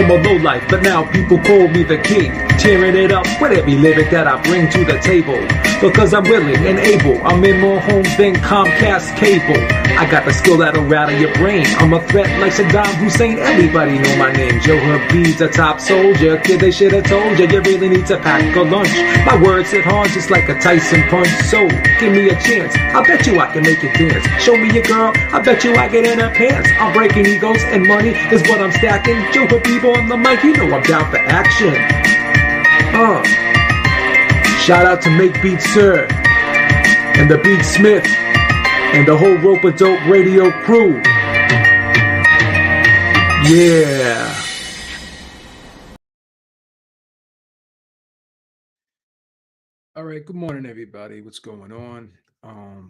from a low life, but now people call me the king, tearing it up with every lyric that I bring to the table. Because I'm willing and able, I'm in more homes than Comcast cable. I got the skill that'll rattle your brain. I'm a threat like Saddam Hussein, everybody know my name. Joe Habib's a top soldier, kid, they should have told you, you really need to pack a lunch. My words hit hard just like a Tyson punch, so give me a chance, I bet you I can make you dance. Show me your girl, I bet you I get in her pants. I'm breaking egos and money is what I'm stacking. Joe Habib on the mic, you know I'm down for action. Shout out to Make Beats Sir, and the Beat Smith, and the whole Rope-A-Dope radio crew. Yeah. All right, good morning, everybody. What's going on? I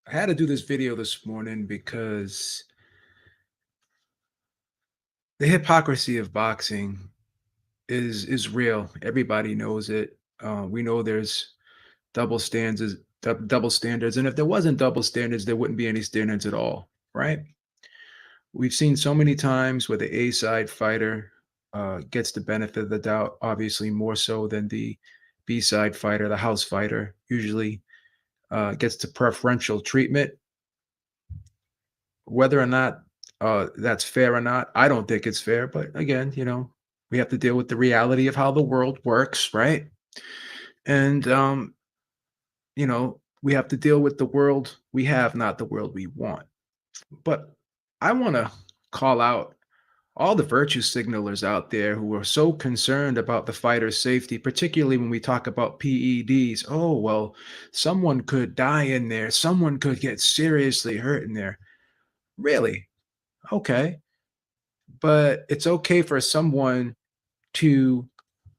had to do this video this morning because the hypocrisy of boxing is real. Everybody knows it. We know there's double standards, and if there wasn't double standards, there wouldn't be any standards at all, right? We've seen so many times where the A-side fighter gets the benefit of the doubt, obviously more so than the B-side fighter, the house fighter, usually gets the preferential treatment. Whether or not that's fair or not, I don't think it's fair. But again, we have to deal with the reality of how the world works, right? And, we have to deal with the world we have, not the world we want. But I want to call out all the virtue signalers out there who are so concerned about the fighter's safety, particularly when we talk about PEDs. Oh, well, someone could die in there. Someone could get seriously hurt in there. Really? Okay. But it's okay for someone to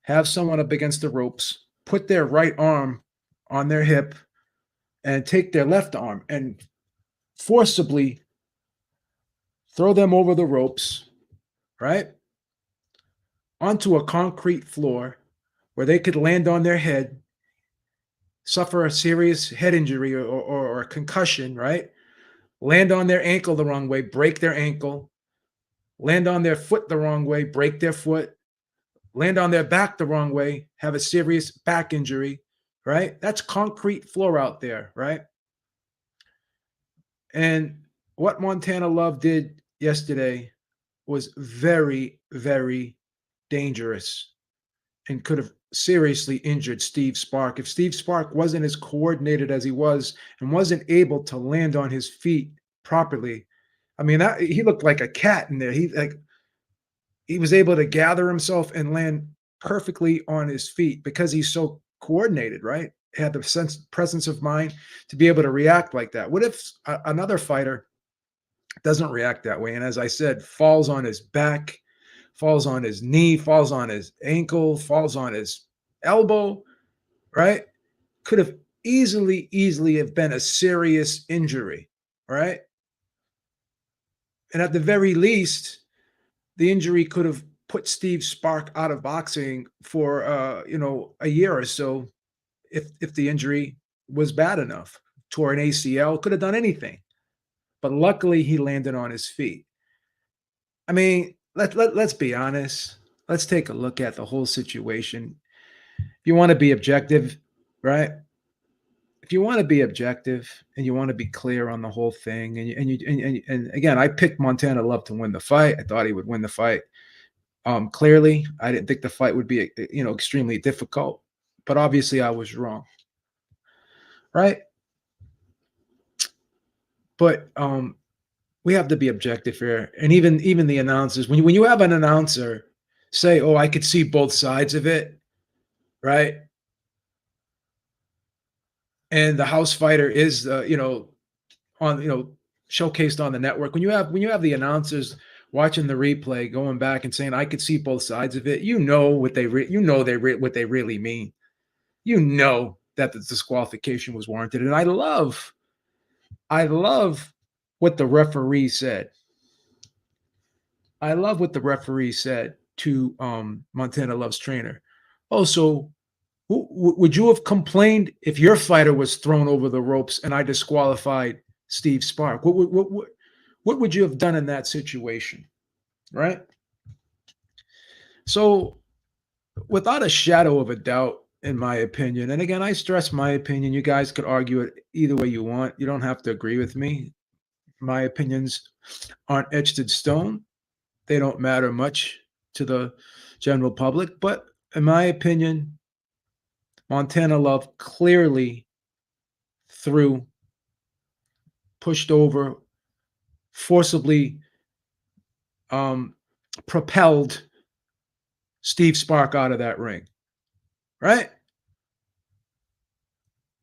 have someone up against the ropes, put their right arm on their hip, and take their left arm and forcibly throw them over the ropes, right? Onto a concrete floor where they could land on their head, suffer a serious head injury or a concussion, right? Land on their ankle the wrong way, break their ankle, land on their foot the wrong way, break their foot, land on their back the wrong way, have a serious back injury, right? That's concrete floor out there, right? And what Montana Love did yesterday was very, very dangerous and could have seriously injured Steve Spark. If Steve Spark wasn't as coordinated as he was and wasn't able to land on his feet properly, I mean, he looked like a cat in there. He was able to gather himself and land perfectly on his feet because he's so coordinated, right? He had the presence of mind to be able to react like that. What if another fighter doesn't react that way? And as I said, falls on his back, falls on his knee, falls on his ankle, falls on his elbow, right? Could have easily have been a serious injury, right? And at the very least, the injury could have put Steve Spark out of boxing for a year or so if the injury was bad enough. Tore an ACL, could have done anything. But luckily he landed on his feet. I mean, let's be honest. Let's take a look at the whole situation. If you want to be objective, right? If you want to be objective and you want to be clear on the whole thing, and again, I picked Montana Love to win the fight. I thought he would win the fight. Clearly, I didn't think the fight would be, extremely difficult, but obviously I was wrong, right? But we have to be objective here, and even the announcers. When you have an announcer say, "Oh, I could see both sides of it," right? And the house fighter is, showcased on the network. When you have the announcers watching the replay, going back and saying, "I could see both sides of it," what they really mean. You know that the disqualification was warranted, and I love what the referee said. I love what the referee said to Montana Love's trainer. Oh, so would you have complained if your fighter was thrown over the ropes and I disqualified Steve Spark? What would you have done in that situation? Right? So, without a shadow of a doubt, in my opinion, and again, I stress my opinion. You guys could argue it either way you want. You don't have to agree with me. My opinions aren't etched in stone. They don't matter much to the general public. But in my opinion, Montana Love clearly threw, pushed over, forcibly um, propelled Steve Spark out of that ring, right?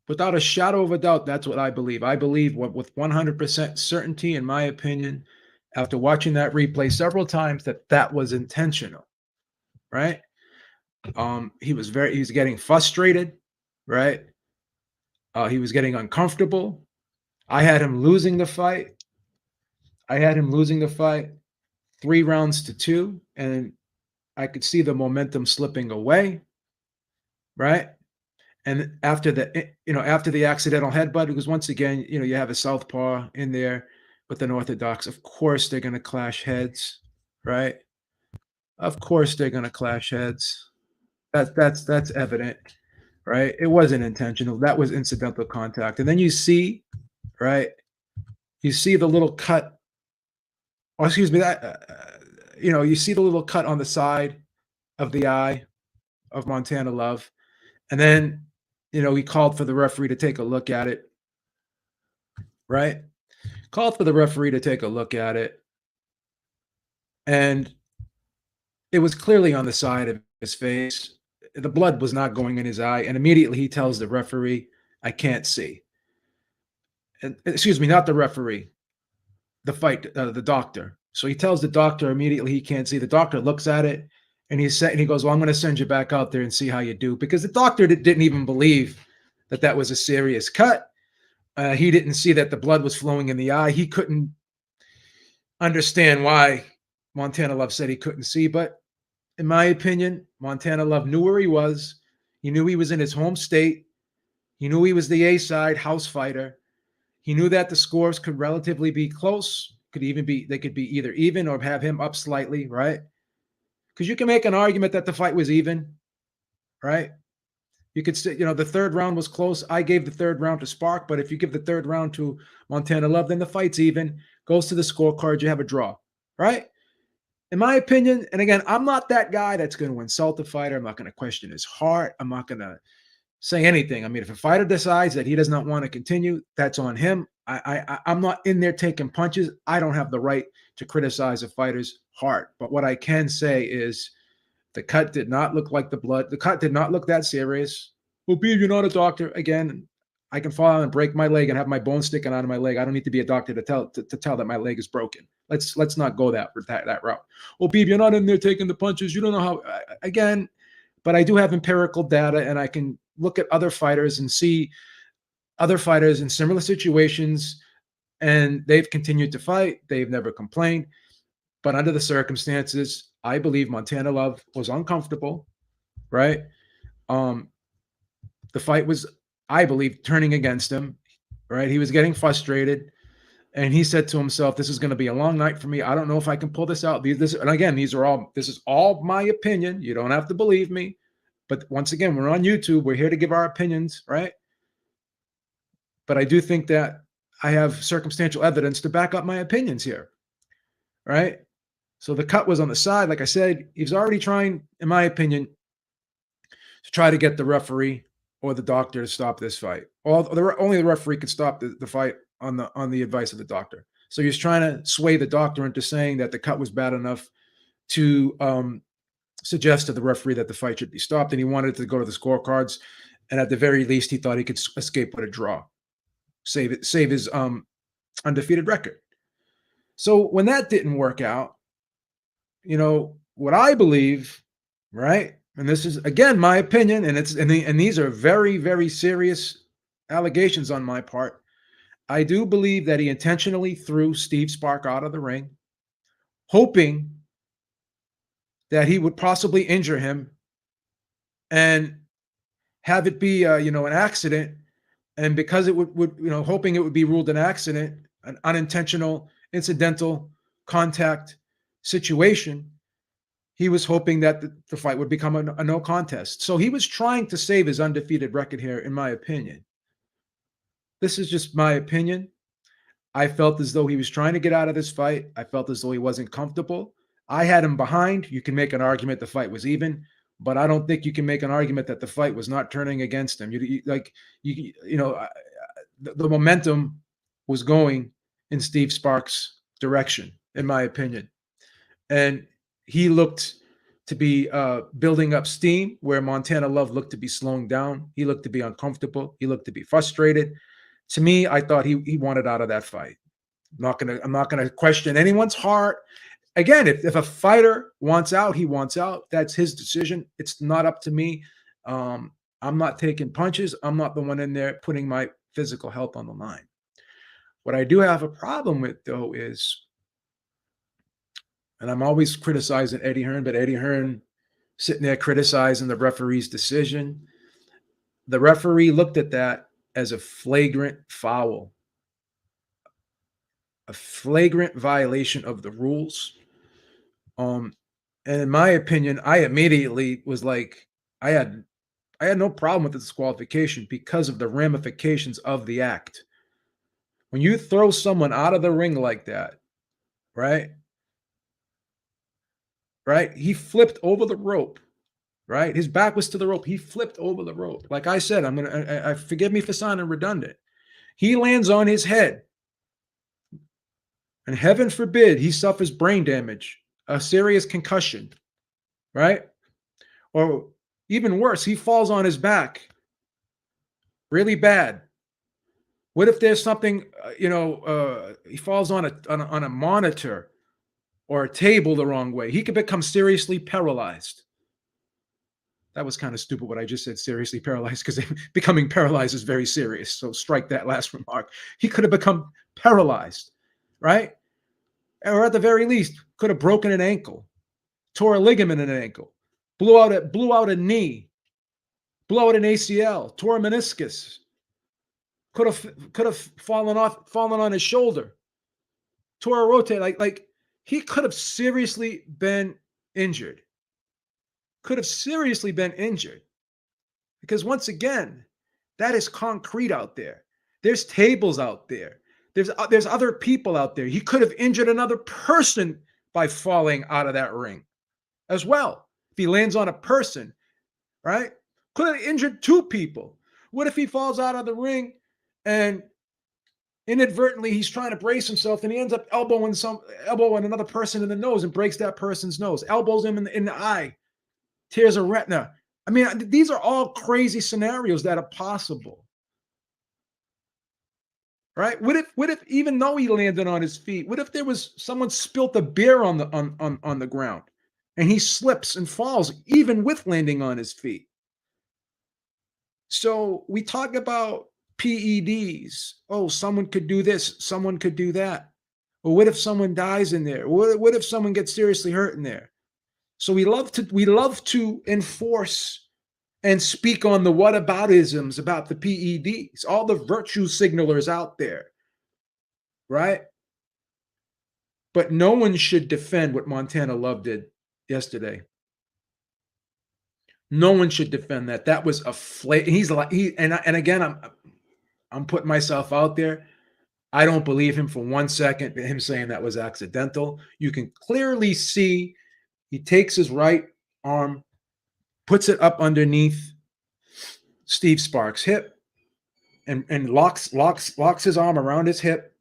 Without a shadow of a doubt, that's what I believe. I believe with 100% certainty, in my opinion, after watching that replay several times, that that was intentional, right? He was getting frustrated, right? He was getting uncomfortable. I had him losing the fight. I had him losing the fight 3 rounds to 2, and I could see the momentum slipping away, right? And after after the accidental headbutt, because once again, you have a southpaw in there with an orthodox. Of course, they're going to clash heads, right? Of course, they're going to clash heads. That's evident, right? It wasn't intentional. That was incidental contact. And then you see, right? You see the little cut, or excuse me, that you see the little cut on the side of the eye of Montana Love, and then he called for the referee to take a look at it, right? Called for the referee to take a look at it, and it was clearly on the side of his face. The blood was not going in his eye, and immediately he tells the referee, "I can't see." And, excuse me, not the referee, the doctor. So he tells the doctor immediately he can't see. The doctor looks at it, and he goes, "Well, I'm going to send you back out there and see how you do," because the doctor didn't even believe that that was a serious cut. He didn't see that the blood was flowing in the eye. He couldn't understand why Montana Love said he couldn't see. But in my opinion, Montana Love knew where he was. He knew he was in his home state. He knew he was the A side house fighter. He knew that the scores could relatively be close. They could be either even or have him up slightly, right? Because you can make an argument that the fight was even, right? You could say, the third round was close. I gave the third round to Spark, but if you give the third round to Montana Love, then the fight's even, goes to the scorecard, you have a draw, right? In my opinion, and again, I'm not that guy that's going to insult the fighter. I'm not going to question his heart. I'm not going to say anything. I mean, if a fighter decides that he does not want to continue, that's on him. I'm not in there taking punches. I don't have the right to criticize a fighter's heart. But what I can say is the cut did not look like the blood. The cut did not look that serious. Well, Beav, you're not a doctor. Again, I can fall out and break my leg and have my bone sticking out of my leg. I don't need to be a doctor to tell that my leg is broken. Let's not go that route. Well, Beav, you're not in there taking the punches. You don't know how. Again, but I do have empirical data, and I can look at other fighters and see other fighters in similar situations, and they've continued to fight. They've never complained. But under the circumstances, I believe Montana Love was uncomfortable, right? The fight was, I believe, turning against him, right? He was getting frustrated, and he said to himself, "This is going to be a long night for me. I don't know if I can pull this out." And again, this is all my opinion. You don't have to believe me, but once again, we're on YouTube. We're here to give our opinions, right? But I do think that I have circumstantial evidence to back up my opinions here, right? So the cut was on the side. Like I said, he's already trying, in my opinion, to try to get the referee or the doctor to stop this fight. Only the referee could stop the fight on the advice of the doctor. So he's trying to sway the doctor into saying that the cut was bad enough to suggest to the referee that the fight should be stopped, and he wanted to go to the scorecards. And at the very least, he thought he could escape with a draw, save his undefeated record. So when that didn't work out, what I believe, right? And this is again my opinion, and these are very, very serious allegations on my part. I do believe that he intentionally threw Steve Spark out of the ring, hoping that he would possibly injure him and have it be an accident. And because it would hoping it would be ruled an accident, an unintentional incidental contact situation. He was hoping that the fight would become a no contest. So he was trying to save his undefeated record here, in my opinion. This is just my opinion. I felt as though he was trying to get out of this fight. I felt as though he wasn't comfortable. I had him behind. You can make an argument the fight was even, but I don't think you can make an argument that the fight was not turning against him. The momentum was going in Steve Sparks' direction, in my opinion, and he looked to be building up steam where Montana Love looked to be slowing down. He looked to be uncomfortable. He looked to be frustrated. To me, I thought he wanted out of that fight. I'm not gonna question anyone's heart. Again, if a fighter wants out, he wants out. That's his decision. It's not up to me. I'm not taking punches. I'm not the one in there putting my physical health on the line. What I do have a problem with, though, is, and I'm always criticizing Eddie Hearn, but Eddie Hearn sitting there criticizing the referee's decision. The referee looked at that as a flagrant foul, a flagrant violation of the rules. And in my opinion, I immediately was like, I had no problem with the disqualification because of the ramifications of the act. When you throw someone out of the ring like that, right? Right? He flipped over the rope, right? His back was to the rope. He flipped over the rope. Like I said, I forgive me for sounding redundant. He lands on his head. And heaven forbid he suffers brain damage, a serious concussion, right? Or even worse, he falls on his back really bad. What if there's something, he falls on a monitor or a table the wrong way? He could become seriously paralyzed. That was kind of stupid what I just said, seriously paralyzed, because becoming paralyzed is very serious. So strike that last remark. He could have become paralyzed, right? Or at the very least, could have broken an ankle, tore a ligament in an ankle, blew out a knee, blew out an ACL, tore a meniscus, could have fallen on his shoulder, tore a rotator. Like he could have seriously been injured. Could have seriously been injured. Because once again, that is concrete out there. There's tables out there. There's other people out there. He could have injured another person by falling out of that ring as well. If he lands on a person, right? Could have injured two people. What if he falls out of the ring and inadvertently he's trying to brace himself and he ends up elbowing another person in the nose and breaks that person's nose, elbows him in the eye, tears a retina. I mean, these are all crazy scenarios that are possible. Right? What if even though he landed on his feet, what if there was someone spilt a beer on the ground and he slips and falls even with landing on his feet? So we talk about PEDs. Oh, someone could do this, someone could do that. Or what if someone dies in there? What if someone gets seriously hurt in there? So we love to enforce and speak on the whataboutisms about the PEDs, all the virtue signalers out there, right? But no one should defend what Montana Love did yesterday. No one should defend that. That was a he's like and again, I'm putting myself out there. I don't believe him for 1 second, him saying that was accidental. You can clearly see he takes his right arm, puts it up underneath Steve Sparks' hip, and locks his arm around his hip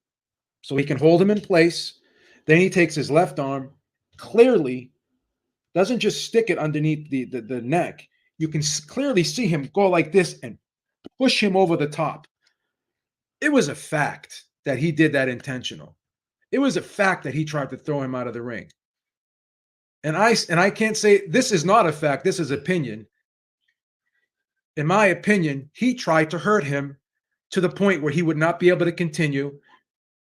so he can hold him in place. Then he takes his left arm, clearly doesn't just stick it underneath the neck. You can clearly see him go like this and push him over the top. It was a fact that he did that intentional. It was a fact that he tried to throw him out of the ring. And I can't say this is not a fact. This is opinion. In my opinion, he tried to hurt him to the point where he would not be able to continue,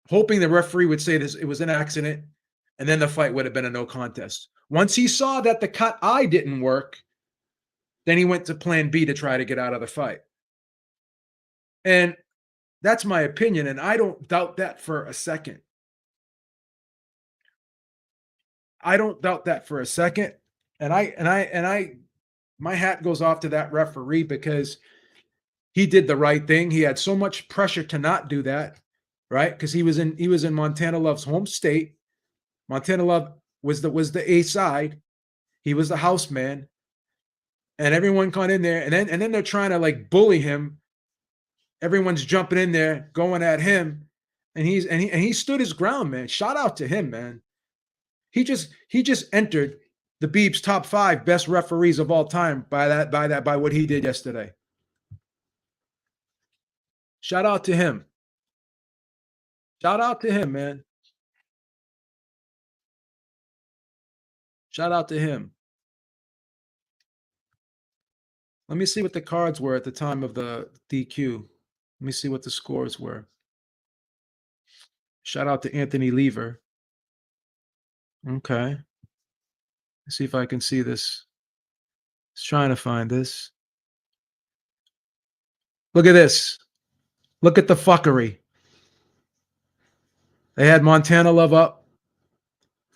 hoping the referee would say it was an accident, and then the fight would have been a no contest. Once he saw that the cut eye didn't work, then he went to plan B to try to get out of the fight. And that's my opinion, and I don't doubt that for a second. I don't doubt that for a second. My hat goes off to that referee because he did the right thing. He had so much pressure to not do that, right? Because he was in Montana Love's home state. Montana Love was the A side. He was the house man, and everyone got in there, and then they're trying to like bully him. Everyone's jumping in there, going at him, and he stood his ground, man. Shout out to him, man. He just entered the Beeb's top 5 best referees of all time by what he did yesterday. Shout out to him. Shout out to him, man. Shout out to him. Let me see what the cards were at the time of the DQ. Let me see what the scores were. Shout out to Anthony Lever. Okay. Let's see if I can see this. Just trying to find this. Look at this. Look at the fuckery. They had Montana Love up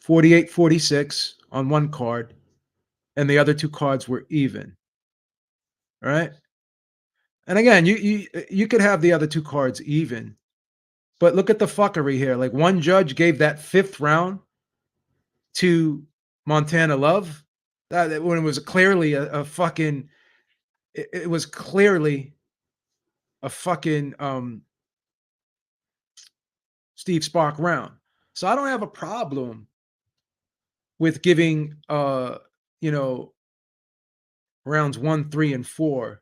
48-46 on one card, and the other 2 cards were even. All right. And again, you could have the other 2 cards even, but look at the fuckery here. Like, one judge gave that 5th round to Montana Love, that when it was clearly a fucking, it was clearly a fucking Steve Spark round. So I don't have a problem with giving rounds 1, 3, and 4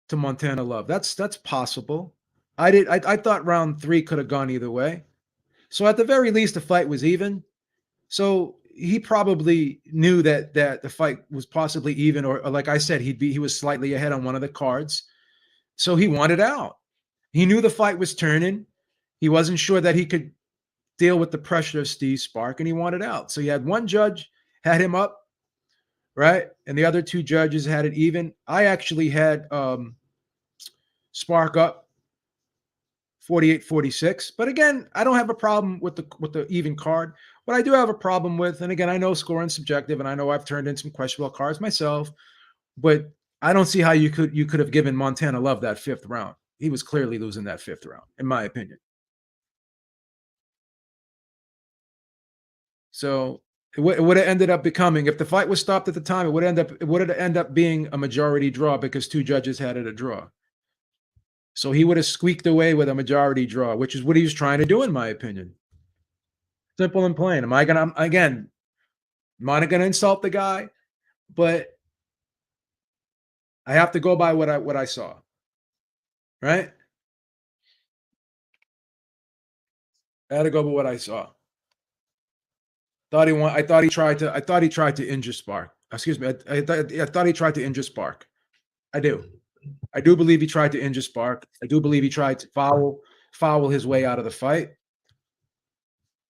to Montana Love. That's possible. I thought round 3 could have gone either way. So at the very least, the fight was even. So he probably knew that the fight was possibly even, or like I said, he was slightly ahead on one of the cards. So he wanted out. He knew the fight was turning. He wasn't sure that he could deal with the pressure of Steve Spark, and he wanted out. So you had one judge had him up, right? And the other 2 judges had it even. I actually had Spark up 48-46. But again, I don't have a problem with the even card. What I do have a problem with, and again, I know scoring's subjective, and I know I've turned in some questionable cards myself, but I don't see how you could have given Montana Love that 5th round. He was clearly losing that 5th round, in my opinion. So it would have ended up becoming, if the fight was stopped at the time, it would end up being a majority draw because 2 judges had it a draw. So he would have squeaked away with a majority draw, which is what he was trying to do, in my opinion. Simple and plain. I'm not gonna insult the guy, but I have to go by what I saw. Right? I had to go by what I saw. I thought he tried to injure Spark. Excuse me. I thought he tried to injure Spark. I do. I do believe he tried to injure Spark. I do believe he tried to foul his way out of the fight.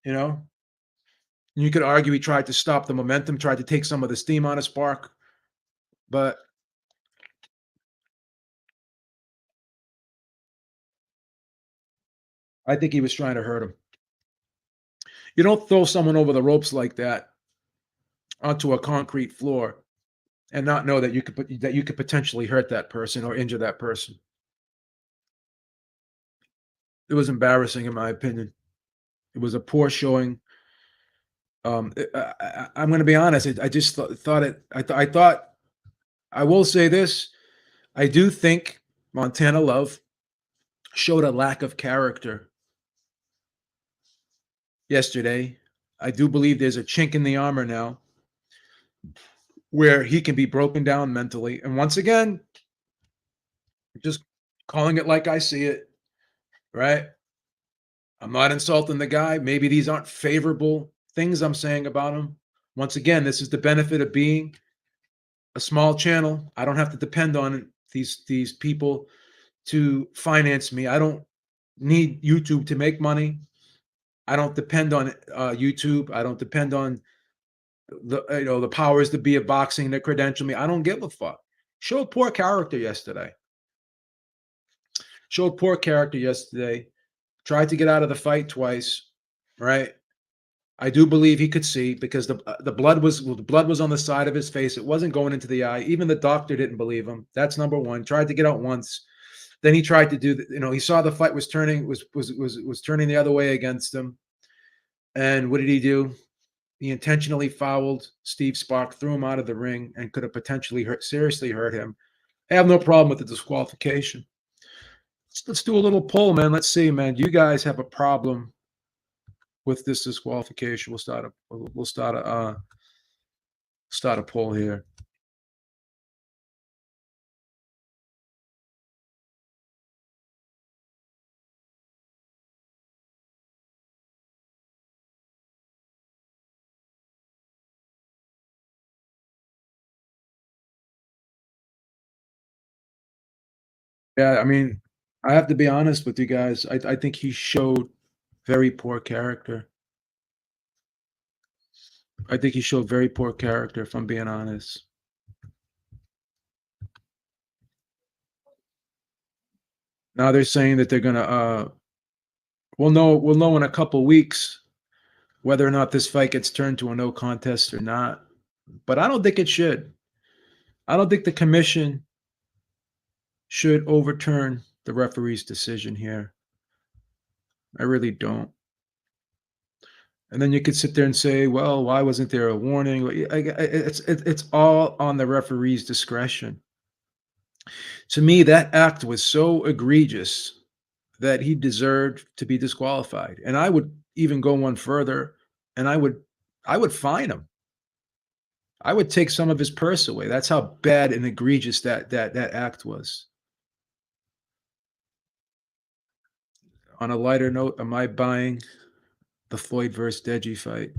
You could argue he tried to stop the momentum, tried to take some of the steam out of Spark, but I think he was trying to hurt him. You don't throw someone over the ropes like that onto a concrete floor and not know that you could potentially hurt that person or injure that person. It was embarrassing, in my opinion. It was a poor showing. I'm going to be honest. I just thought it. I thought. I will say this. I do think Montana Love showed a lack of character yesterday. I do believe there's a chink in the armor now where he can be broken down mentally. And once again, just calling it like I see it, right? I'm not insulting the guy. Maybe these aren't favorable things I'm saying about him. Once again, this is the benefit of being a small channel. I don't have to depend on these people to finance me. I don't need YouTube to make money. I don't depend on YouTube. I don't depend on the powers that be of boxing that credential me. I don't give a fuck. Showed poor character yesterday. Showed poor character yesterday. Tried to get out of the fight twice, right? I do believe he could see because the blood was on the side of his face. It wasn't going into the eye. Even the doctor didn't believe him. That's number one. Tried to get out once. Then he tried to do he saw the fight was turning was turning the other way against him. And what did he do? He intentionally fouled Steve Spark, threw him out of the ring, and could have potentially seriously hurt him. I have no problem with the disqualification. Let's do a little poll, man. Let's see, man. Do you guys have a problem with this disqualification? We'll start a poll here. Yeah, I mean, I have to be honest with you guys. I think he showed very poor character. I think he showed very poor character, if I'm being honest. Now they're saying that they're gonna we'll know in a couple weeks whether or not this fight gets turned to a no contest or not. But I don't think it should. I don't think the commission should overturn the referee's decision here. I really don't. And then you could sit there and say, "Well, why wasn't there a warning?" It's all on the referee's discretion. To me, that act was so egregious that he deserved to be disqualified. And I would even go one further, and I would fine him. I would take some of his purse away. That's how bad and egregious that act was. On a lighter note, am I buying the Floyd versus Deji fight?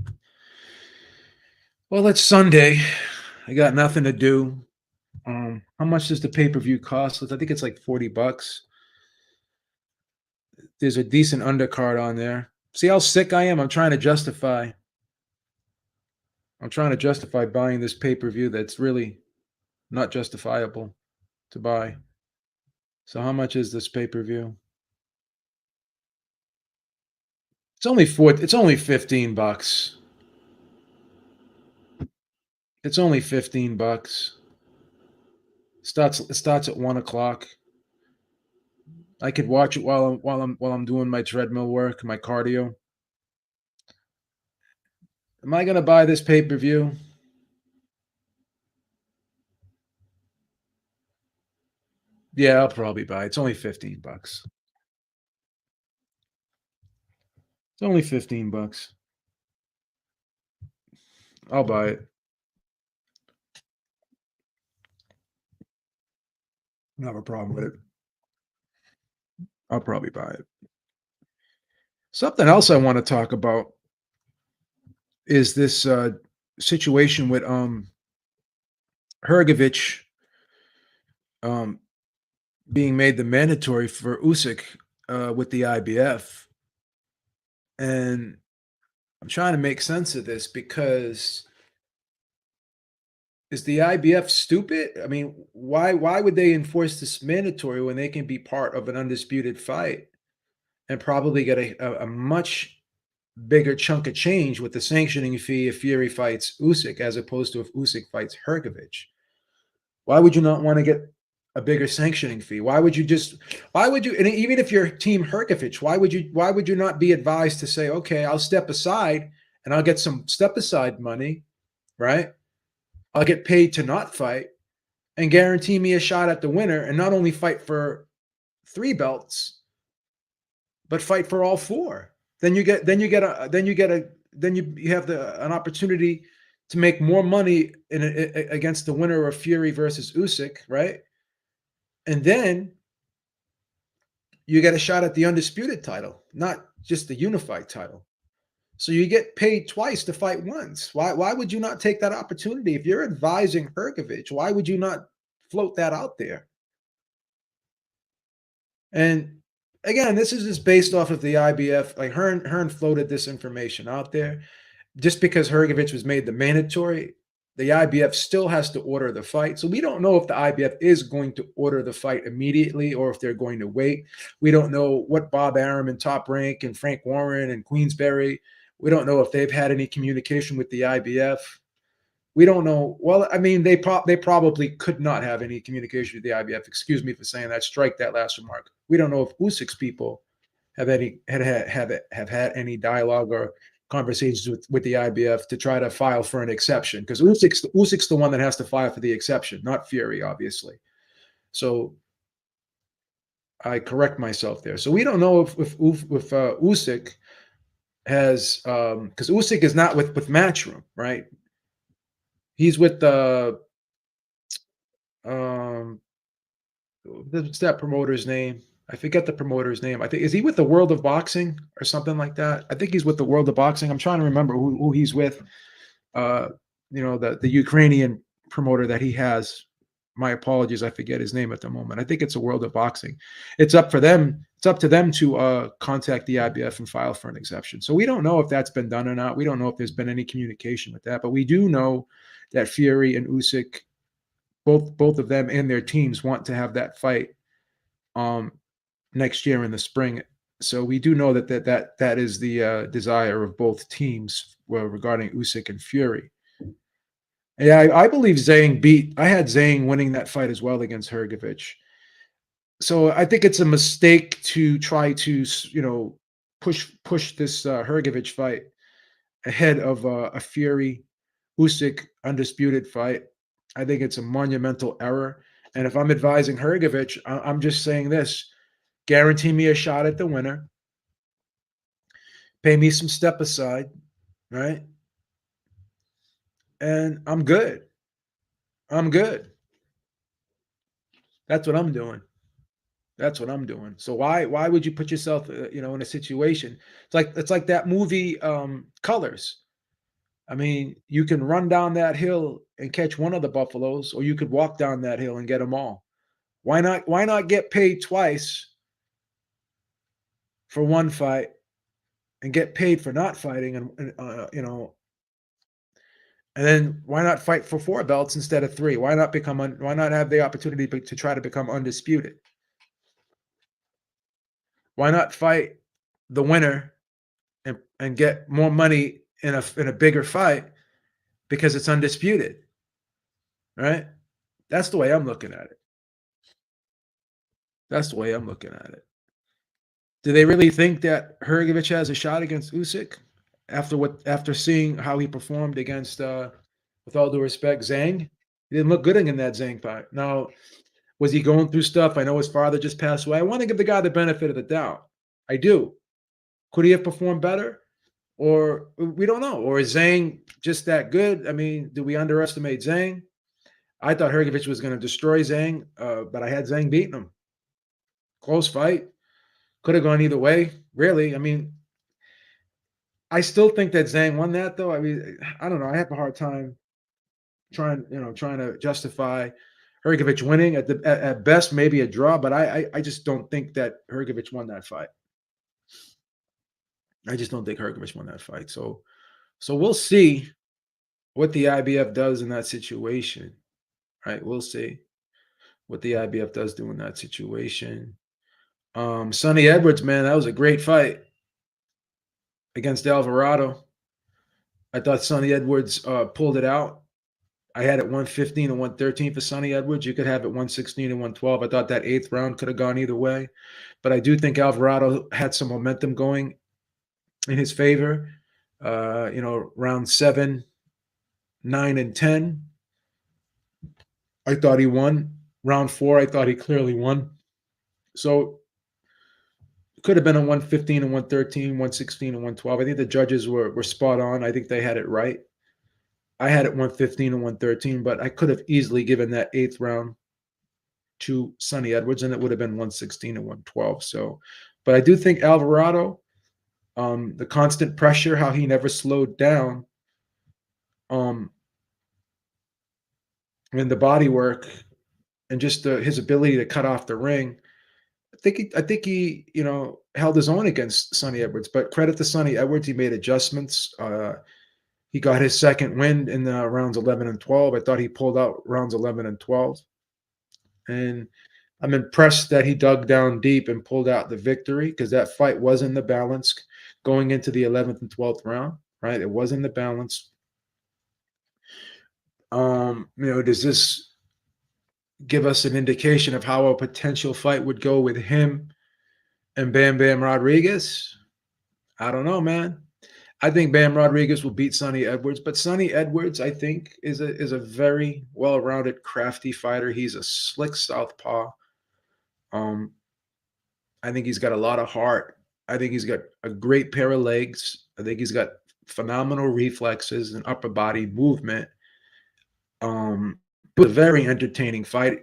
Well, it's Sunday. I got nothing to do. How much does the pay-per-view cost? I think it's like $40. There's a decent undercard on there. See how sick I am? I'm trying to justify buying this pay-per-view that's really not justifiable to buy. So how much is this pay-per-view? It's only $15. It's only $15. It starts at 1 o'clock. I could watch it while I'm doing my treadmill work, my cardio. Am I gonna buy this pay-per-view? Yeah, I'll probably buy it. It's only $15. It's only $15. I'll buy it. I don't have a problem with it. I'll probably buy it. Something else I want to talk about is this situation with Hergovic um, being made the mandatory for Usyk with the IBF, and I'm trying to make sense of this because is the IBF stupid? I mean, why would they enforce this mandatory when they can be part of an undisputed fight and probably get a much bigger chunk of change with the sanctioning fee if Fury fights Usyk as opposed to if Usyk fights Hergovic? Why would you not want to get a bigger sanctioning fee? Why would you and even if you're team Hergovic, why would you not be advised to say, okay, I'll step aside and I'll get some step aside money, right? I'll get paid to not fight and guarantee me a shot at the winner and not only fight for 3 belts, but fight for all 4. Then you have an opportunity to make more money against the winner of Fury versus Usyk, right? And then you get a shot at the undisputed title, not just the unified title. So you get paid twice to fight once. Why would you not take that opportunity? If you're advising Hergovic, why would you not float that out there? And again, this is just based off of the IBF. Like Hearn floated this information out there. Just because Hergovic was made the mandatory, the IBF still has to order the fight. So we don't know if the IBF is going to order the fight immediately or if they're going to wait. We don't know what Bob Arum and Top Rank and Frank Warren and Queensberry, We don't know if they've had any communication with the IBF. We don't know. Well, I mean, they probably could not have any communication with the IBF. Excuse me for saying that. Strike that last remark. We don't know if Usyk's people have had any dialogue or conversations with the IBF to try to file for an exception, because Usyk's the one that has to file for the exception, not Fury, obviously. So I correct myself there. So we don't know if Usyk has, because Usyk is not with Matchroom, right? He's with the um what's that promoter's name? I forget the promoter's name. I think, is he with the World of Boxing or something like that? I think he's with the World of Boxing. I'm trying to remember who he's with. Uh, the Ukrainian promoter that he has. My apologies, I forget his name at the moment. I think it's a World of Boxing. It's up for them. It's up to them to contact the IBF and file for an exception. So we don't know if that's been done or not. We don't know if there's been any communication with that, but we do know that Fury and Usyk, both of them and their teams, want to have that fight next year in the spring. So we do know that is the desire of both teams, regarding Usyk and Fury. Yeah, I believe I had Zhang winning that fight as well against Hergovic. So I think it's a mistake to try to, push this Hergovic fight ahead of a Fury Usyk undisputed fight. I think it's a monumental error. And if I'm advising Hergovic, I'm just saying this: guarantee me a shot at the winner, pay me some step aside, right? And I'm good. I'm good. That's what I'm doing. That's what I'm doing. So why would you put yourself, in a situation? It's like that movie, Colors. I mean, you can run down that hill and catch one of the buffaloes, or you could walk down that hill and get them all. Why not get paid twice for one fight and get paid for not fighting, and then why not fight for 4 belts instead of 3? Why not have the opportunity to try to become undisputed? Why not fight the winner and get more money in a bigger fight because it's undisputed, right? That's the way I'm looking at it. That's the way I'm looking at it. Do they really think that Hergovic has a shot against Usyk after seeing how he performed against, with all due respect, Zhang? He didn't look good in that Zhang fight. Now, was he going through stuff? I know his father just passed away. I want to give the guy the benefit of the doubt. I do. Could he have performed better? Or we don't know. Or is Zhang just that good? I mean, do we underestimate Zhang? I thought Hergovic was going to destroy Zhang, but I had Zhang beating him. Close fight. Could have gone either way, really. I mean, I still think that Zhang won that, though. I mean, I don't know. I have a hard time trying to justify Hergovic winning. At best, maybe a draw, but I just don't think that Hergovic won that fight. I just don't think Hergovic won that fight. So we'll see what the IBF does in that situation, right? We'll see what the IBF does do in that situation. Sonny Edwards, man, that was a great fight against Alvarado. I thought Sonny Edwards pulled it out. I had it 115 and 113 for Sonny Edwards. You could have it 116 and 112. I thought that 8th round could have gone either way. But I do think Alvarado had some momentum going in his favor. Round 7, 9, and 10, I thought he won. Round 4, I thought he clearly won. So it could have been a 115 and 113, 116 and 112. I think the judges were spot on. I think they had it right. I had it 115 and 113, but I could have easily given that 8th round to Sonny Edwards, and it would have been 116 and 112. So, but I do think Alvarado, the constant pressure, how he never slowed down, and the body work, and just his ability to cut off the ring. I think he held his own against Sonny Edwards. But credit to Sonny Edwards, he made adjustments. He got his second win in rounds 11 and 12. I thought he pulled out rounds 11 and 12. And I'm impressed that he dug down deep and pulled out the victory because that fight was in the balance going into the 11th and 12th round, right? It was in the balance. Does this give us an indication of how a potential fight would go with him and Bam Bam Rodriguez? I don't know, man. I think Bam Rodriguez will beat Sonny Edwards, but Sonny Edwards, I think, is a very well-rounded, crafty fighter. He's a slick southpaw. Um, I think he's got a lot of heart. I think he's got a great pair of legs. I think he's got phenomenal reflexes and upper body movement. It was a very entertaining fight.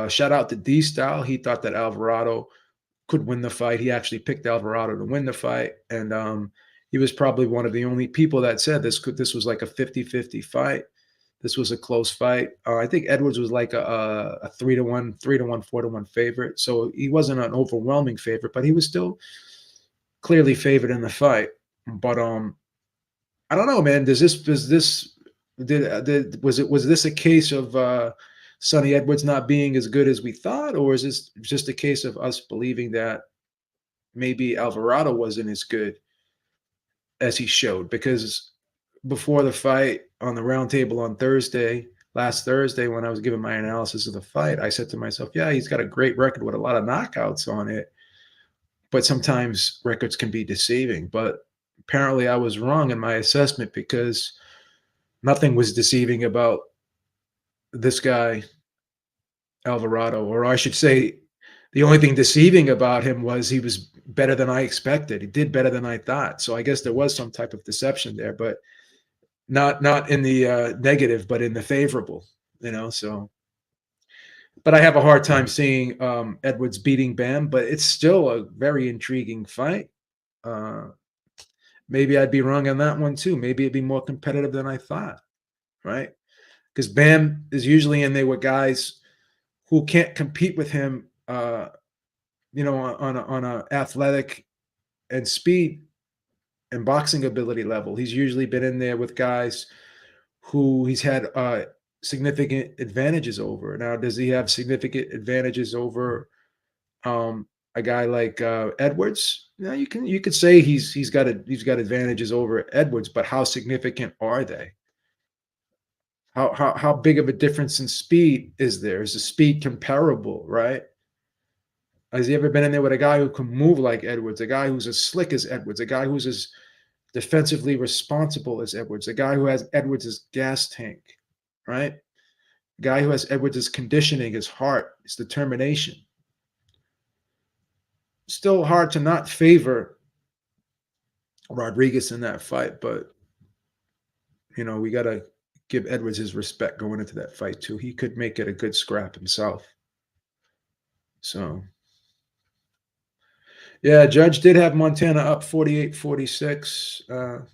Shout out to D Style. He thought that Alvarado could win the fight. He actually picked Alvarado to win the fight. And he was probably one of the only people that said this was like a 50-50 fight. This was a close fight. I think Edwards was like a 3-1, 3-1, 4-1 favorite. So he wasn't an overwhelming favorite, but he was still clearly favored in the fight. But I don't know, man. Was this a case of Sonny Edwards not being as good as we thought, or is this just a case of us believing that maybe Alvarado wasn't as good as he showed? Because before the fight on the roundtable on last Thursday, when I was giving my analysis of the fight, I said to myself, yeah, he's got a great record with a lot of knockouts on it, but sometimes records can be deceiving. But apparently I was wrong in my assessment because nothing was deceiving about this guy, Alvarado, or I should say, the only thing deceiving about him was he was better than I expected. He did better than I thought. So I guess there was some type of deception there, but not in the negative, but in the favorable, so. But I have a hard time seeing Edwards beating Bam, but it's still a very intriguing fight. Maybe I'd be wrong on that one too. Maybe it'd be more competitive than I thought, right? Because Bam is usually in there with guys who can't compete with him, on a athletic and speed and boxing ability level. He's usually been in there with guys who he's had significant advantages over. Now, does he have significant advantages over a guy like Edwards? Yeah, you could say he's got advantages over Edwards, but how significant are they? How big of a difference in speed is there? Is the speed comparable, right? Has he ever been in there with a guy who can move like Edwards, a guy who's as slick as Edwards, a guy who's as defensively responsible as Edwards, a guy who has Edwards' gas tank, right? A guy who has Edwards' conditioning, his heart, his determination. Still hard to not favor Rodriguez in that fight, but we got to give Edwards his respect going into that fight too. He could make it a good scrap himself. So, yeah, Judge did have Montana up 48-46.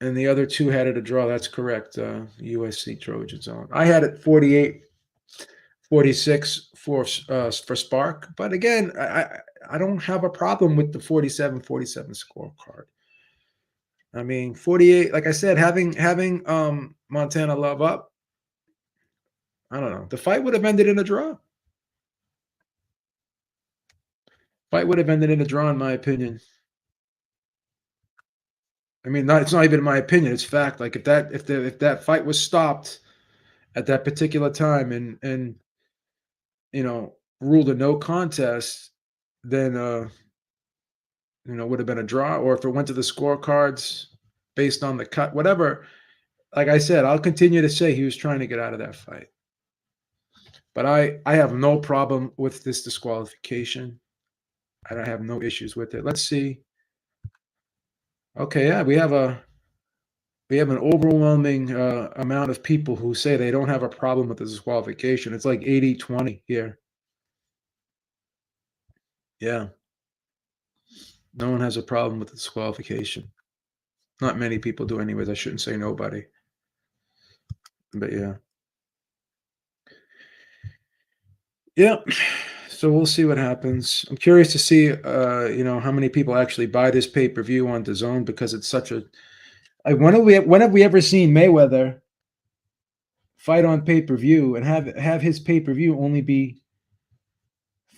And the other two had it a draw. That's correct. USC Trojans on. I had it 48-46 for Spark. But again, I don't have a problem with the 47-47 scorecard. I mean, 48, like I said, having Montana Love up, I don't know. The fight would have ended in a draw. Fight would have ended in a draw, in my opinion. I mean, it's not even my opinion; it's fact. Like if that fight was stopped at that particular time and ruled a no contest, then would have been a draw. Or if it went to the scorecards based on the cut, whatever. Like I said, I'll continue to say he was trying to get out of that fight. But I have no problem with this disqualification. I don't have no issues with it. Let's see. Okay, yeah, we have an overwhelming amount of people who say they don't have a problem with the disqualification. It's like 80-20 here. Yeah. No one has a problem with the disqualification. Not many people do anyways. I shouldn't say nobody. But yeah. Yeah. So we'll see what happens. I'm curious to see, how many people actually buy this pay-per-view on DAZN because it's such a. When have we ever seen Mayweather fight on pay-per-view and have his pay-per-view only be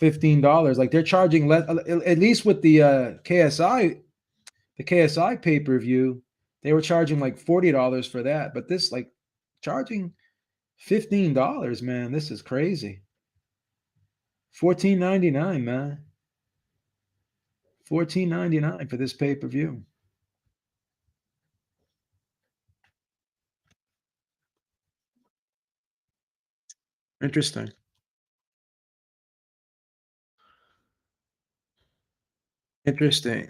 $15. Like they're charging less, at least with the KSI pay-per-view, they were charging like $40 for that. But this like charging $15, man. This is crazy. $14.99, man. $14.99 for this pay-per-view. Interesting. Interesting.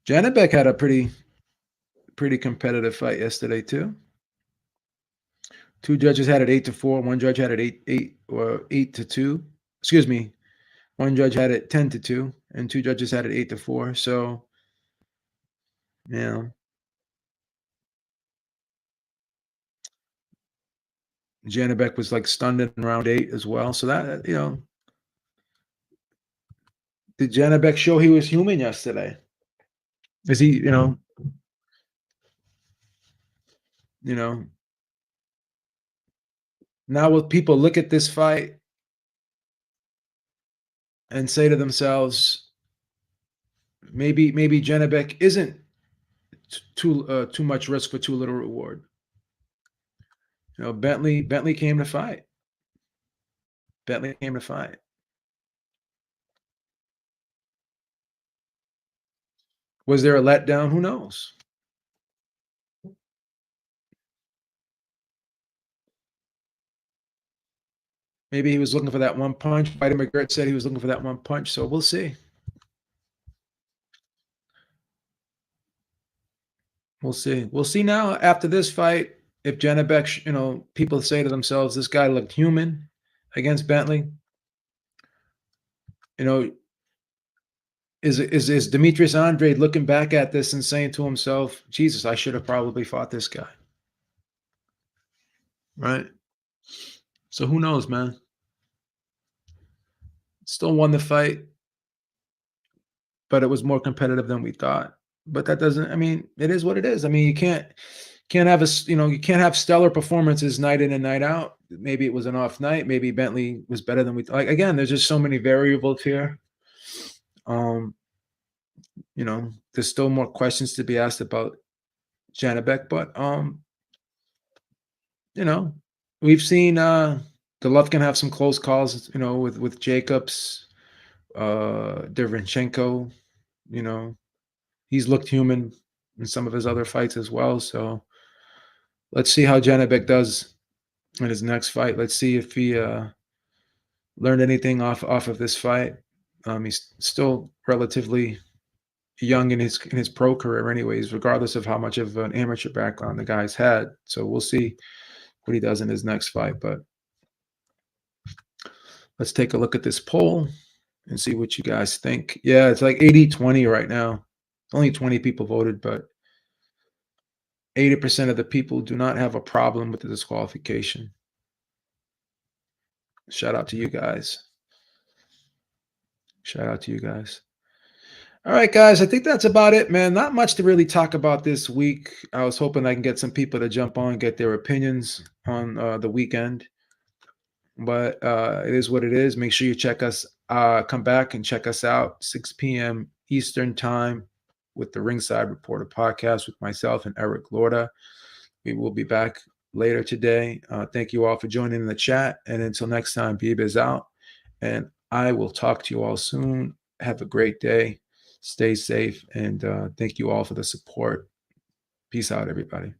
Janibek had a pretty competitive fight yesterday too. Two judges had it 8-4. One judge had it 8-2. Excuse me. One judge had it 10-2, and two judges had it 8-4. So, yeah, Janibek was like stunned in round 8 as well. So that did Janibek show he was human yesterday? Is he, you know, now will people look at this fight and say to themselves, maybe Janibek isn't too much risk for too little reward. Bentley came to fight. Bentley came to fight. Was there a letdown? Who knows? Maybe he was looking for that one punch. Fighter McGirt said he was looking for that one punch. So we'll see. We'll see. We'll see now after this fight if Janibek, people say to themselves, this guy looked human against Bentley. Is Demetrius Andrade looking back at this and saying to himself, Jesus, I should have probably fought this guy. Right? So who knows, man? Still won the fight, but it was more competitive than we thought. But that doesn't, it is what it is. You can't have you can't have stellar performances night in and night out. Maybe it was an off night. Maybe Bentley was better than we thought. Like, again, there's just so many variables here. There's still more questions to be asked about Janibek, but we've seen Golovkin have some close calls, with Jacobs, Derevyanchenko, he's looked human in some of his other fights as well. So let's see how Janibek does in his next fight. Let's see if he learned anything off of this fight. He's still relatively young in his pro career anyways, regardless of how much of an amateur background the guy's had. So we'll see what he does in his next fight. But let's take a look at this poll and see what you guys think. Yeah, it's like 80-20 right now. Only 20 people voted, but 80% of the people do not have a problem with the disqualification. Shout out to you guys. Shout out to you guys. All right, guys, I think that's about it, man. Not much to really talk about this week. I was hoping I can get some people to jump on, get their opinions on the weekend. But it is what it is. Make sure you come back and check us out, 6 p.m. Eastern time with the Ringside Reporter podcast with myself and Eric Lorda. We will be back later today. Thank you all for joining in the chat. And until next time, Biba is out. And I will talk to you all soon. Have a great day. Stay safe. And thank you all for the support. Peace out, everybody.